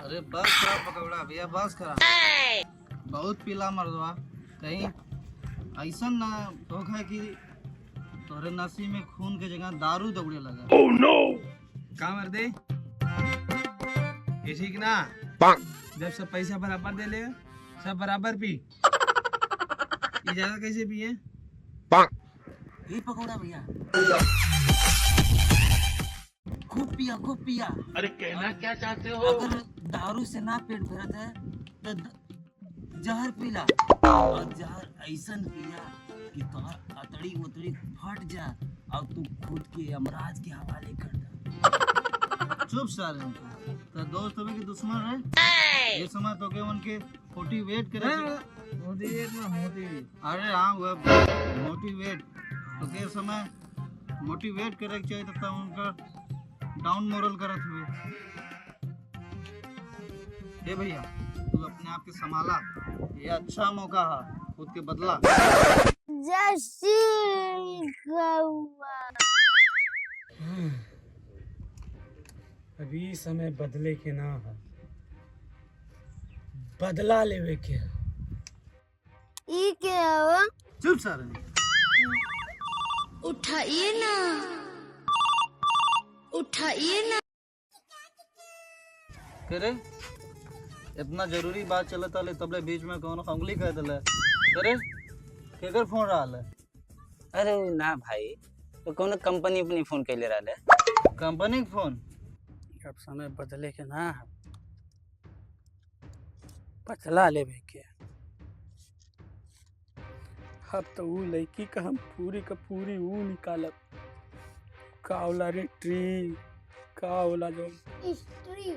अरे बस करा पकौड़ा भैया, बस करा। बहुत पीला मर्दवा, कहीं ऐसा ना धोखा कि तोरे नसी में खून के जगह दारू दौड़े लगा। Oh no! का मर दे ये ठीक ना। जब सब पैसा बराबर दे ले सब बराबर पी। ये ज्यादा कैसे पिए? ये पकौड़ा भैया, खूब पिया खूब पिया। अरे कहना क्या चाहते हो? अगर दारू से ना पेट भरत है तो जहर पीला, और जहर ऐसा पिया कि तोहर अतड़ी उतड़ी फट जा और तू खुद के अमराज के हवाले कर दे। चुप सारे, तो दोस्त हमें के दुश्मन है। ये समय तो के उनके मोटिवेट करे। अरे हाँ वो मोटिवेट तो के समय मोटिवेट करे चाहिए, तब उनका डाउन मोरल करत हुए। हे भैया, तू अपने आप के संभाला, ये अच्छा मौका है खुद के बदला। अभी समय बदले के ना है, बदला लेवे के। ई क्या हो? चुप सारे, उठाइए ना, उठाइए ना। करे इतना जरूरी बात चलत आले तबले बीच में कौन उंगली कह दिले। करे केकर फोन रहा है? अरे ना भाई, तो कौन कंपनी अपनी फोन कैले रहा है। कंपनी के फोन? अब समय बदले के ना है, बदला लेवे के। अब तो वो लड़की का हम पूरी का पूरी वो निकालब। का होला रे ट्री, का होला जो स्त्री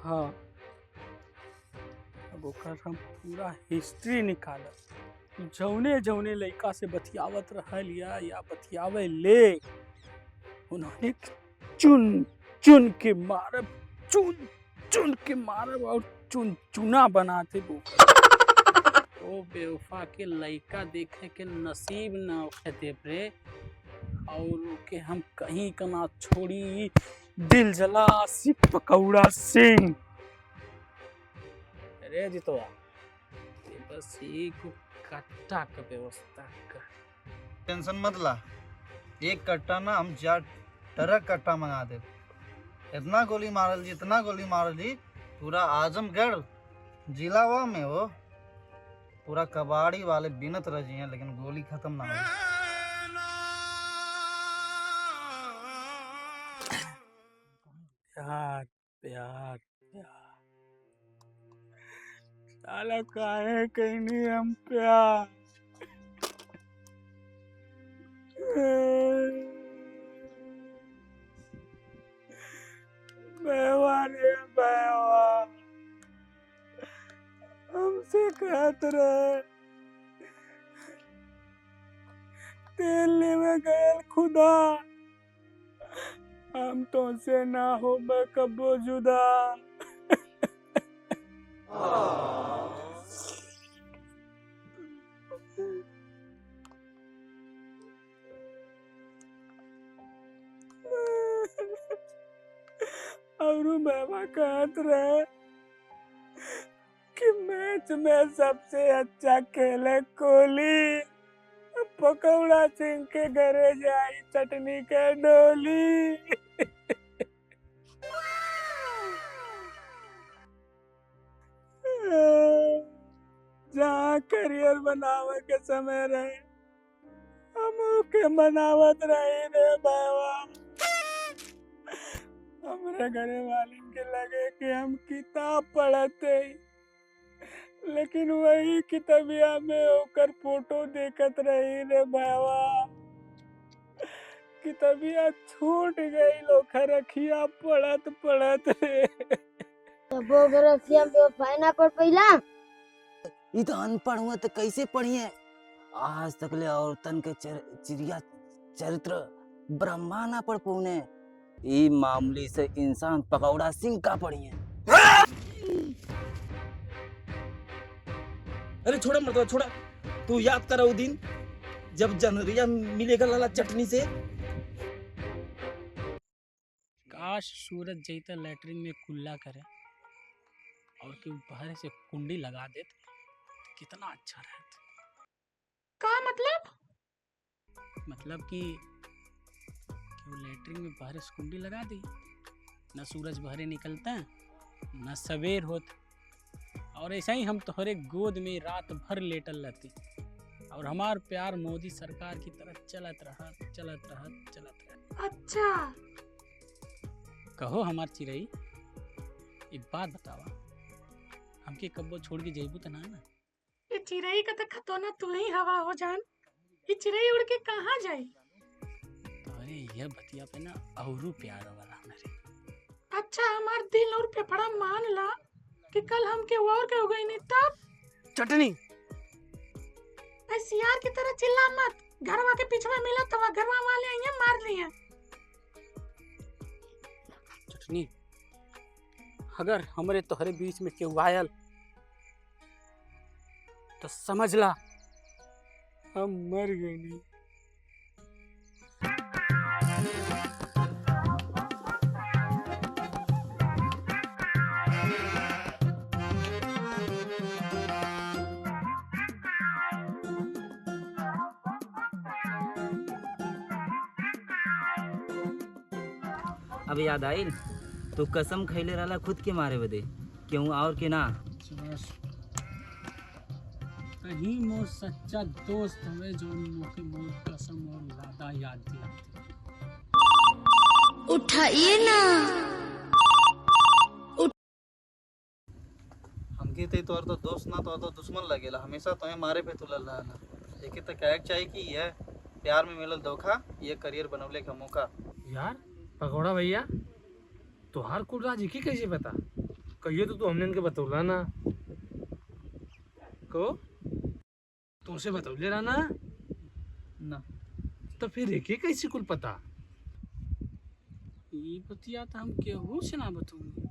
हाँ, अब ओकर हम पूरा हिस्ट्री निकालब। जौने जौने लड़का से बतियावत रहल या बतियावे ले, उन्होंने चुन चुन के मारब, चुन चुन के मारब और चुन चुना बनाते वो। ओ बेवफा के लड़का देखे के नसीब ना होते रे, और के हम कहीं का ना छोड़ी। दिल जला सी पकौड़ा सिंह। अरे जितवा, ये बस एक कट्टा का व्यवस्था कर। टेंशन मत ला, एक कट्टा ना हम 4 ट्रक कट्टा मंगा दे। इतना गोली मारल जी, इतना गोली मारल जी, पूरा आजमगढ़ जिलावा में हो पूरा कबाड़ी वाले बिनत रह जी, लेकिन गोली खत्म ना हो। प्यार प्यार प्यार, साला काहे कहनी हम प्यार। बेवा रे बेवा, हमसे कहत रहे तेल लेवे गयल खुदा, हम तो से ना हो कबो जुदा। और बाबा कहत रहे कि मैच में सबसे अच्छा खेले कोहली, पकौड़ा सिंह के घरे जाई चटनी के डोली। जहाँ करियर बनावे के समय रहे, हम के बनावत रही रे बाबा। हमरे घरे वाले के लगे कि हम किताब पढ़ते, लेकिन वही किताबिया में होकर फोटो देखत रही रे बाबा। किताबिया छूट गई, लोग रखिया पढ़त पढ़त रे। वो ग्रफिया में फाइना पर पहिला ये तो अनपढ़ हुआ तो कैसे पढ़िए। आज तक ले औरतन के चिड़िया चरित्र ब्रह्मा ना पढ़ पौने, ये मामूली से इंसान पकौड़ा सिंह का पढ़िए। अरे छोड़ा मर्दवा छोड़ा, तू याद करा वो दिन जब जनरिया मिलेगा लाला चटनी से। काश सूरज जैता लैटरिन में कुल्ला करे। और कि बाहर से कुंडी लगा देते तो कितना अच्छा रहता। का मतलब? मतलब कि वो लेटरिन में बाहर से कुंडी लगा दी, न सूरज बाहर निकलता न सवेर होता, और ऐसा ही हम तुम्हारे गोद में रात भर लेटल रहती और हमार प्यार मोदी सरकार की तरह चलत रहा चलत रहा चलत रहा। अच्छा, कहो हमार चिड़ई, एक बात बतावा, हमके कब्बो छोड़ के जइबू तो ना? ये चिड़ई का तो खतौना तू ही हवा हो जान। ये चिड़ई उड़ के कहाँ जाई? अरे यह बतिया पे ना औरू प्यार वाला हमारे। अच्छा, हमार दिल और फेफड़ा मान ला कि कल हम के और के हो गई नहीं तब चटनी ऐसे यार की तरह चिल्ला मत। घरवा के पीछे में मिला तो घरवा वाले आइए मार लिए। चटनी, अगर हमारे तोहरे बीच में केहू आयल तो समझ ला हम मर गए नहीं। अब याद आइल, तू कसम खैले रहला खुद के मारे बदे, क्यों और के ना? कहीं मोर सच्चा दोस्त हवे जो मोके मोर कसम और वादा याद दिलाते। उठाइए ना। हमके ते तोर तो दोस्त ना तो दुश्मन लगेला, हमेशा तुम्हें मारे पे तुलल रहला। लेकिन तो कहे चाहिए कि यह प्यार में मिलल धोखा, ये करियर बनवले का मौका। यार पकौड़ा भैया, तुहार कुल राज की कैसे पता? कहिए तो तू हमने के बतौला ना को तुमसे बतौले रहा ना तो फिर एक कैसे कुल पता? ये बतिया तो हम केहू से ना बताऊंगे,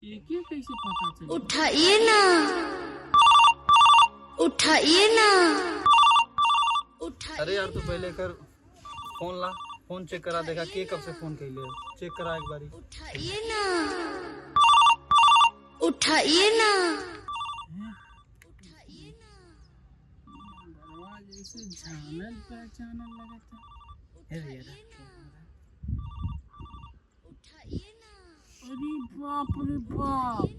ये कैसे पता चले? उठाइए ना। उठाइए ना। अरे यार, तू पहले कर फोन ला, फोन चेक करा, देखा के कब से फोन कैले, चेक करा एक बारी। उठाइए ना। उठाइए ना। जैसे जानल पहचानल लगा था। अरे बाप रे बाप,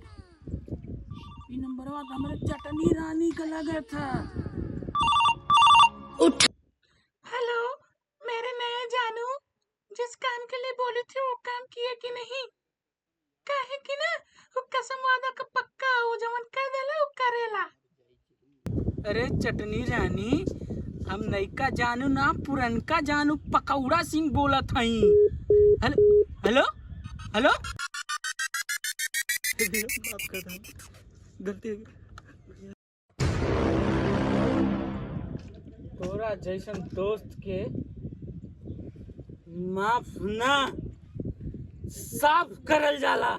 ये नंबरवा तो हमारे चटनी रानी का लगा था। हेलो मेरे नए जानू, जिस काम के लिए बोली थी वो काम किए कि नहीं? काहे कि ना वो कसम वादा का पक्का हो, जवन कर देला वो करेला। अरे चटनी रानी, हम नयका जानू ना पुरनका जानू पकौड़ा सिंह बोलत हई। हेलो हेलो हेलो, माफ कर दे, गलती हो गई। तोरा जैसन दोस्त के माफ ना साफ करल जाला।